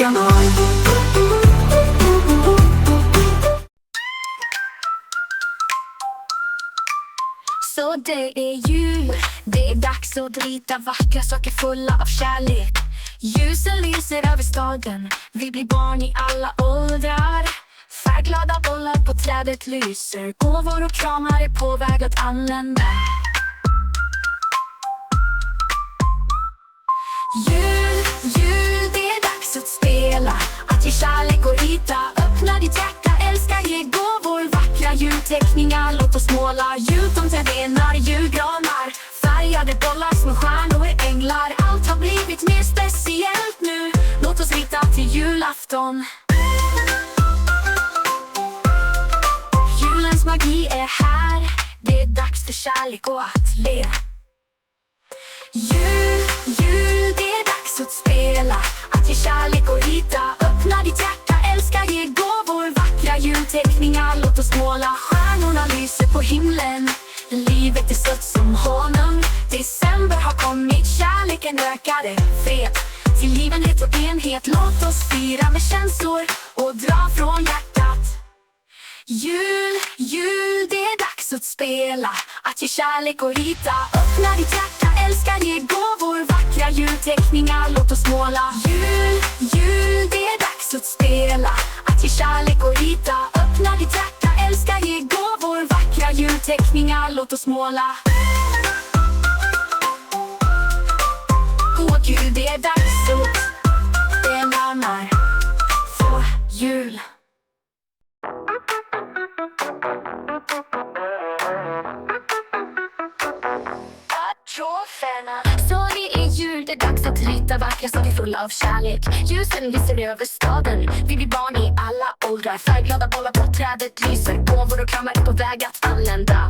kanal. Så det är jul, det är dags att rita vackra saker fulla av kärlek. Ljusen lyser över staden, vi blir barn i alla åldrar. Färgglada bollar på trädet lyser, gåvor och kramar är på väg att anlända. Jul, jul, det är dags att spela, att ge kärlek och rita. Öppna ditt hjärta, älska, ge gåvor, vackra julteckningar. Låt oss måla jultomteteckningar, julgranar, färgade bollar, små stjärnor, änglar. Allt har blivit mer speciellt nu, låt oss rita till julafton. Julens magi är här, det är dags för kärlek och att le. Jul, jul, det är dags att spela, att ge kärlek och rita. Öppna ditt hjärta, älska, ge gåvor, vackra julteckningar. Låt oss måla, stjärnorna lyser på himlen. Livet är sött som honung. December har kommit, kärleken ökade, fred till livenhet och enhet. Låt oss fira med känslor och dra från hjärtat. Jul, jul, det är dags att spela, att ge kärlek och rita. Öppna ditt hjärta, älska, ge gåvor, vackra julteckningar. Låt oss måla. Jul, jul, det är dags att spela, att ge kärlek och rita. Öppna ditt hjärta, älska, ge gåvor, vackra julteckningar. Låt oss måla. Åh Gud, det är dags att det närmar få jul. Så det är jul, det är dags att rita vackra saker fulla av kärlek. Ljusen lyser över staden, vi blir barn i alla åldrar. Färgglada bollar på trädet lyser, gåvor och kramar är på väg att anlända.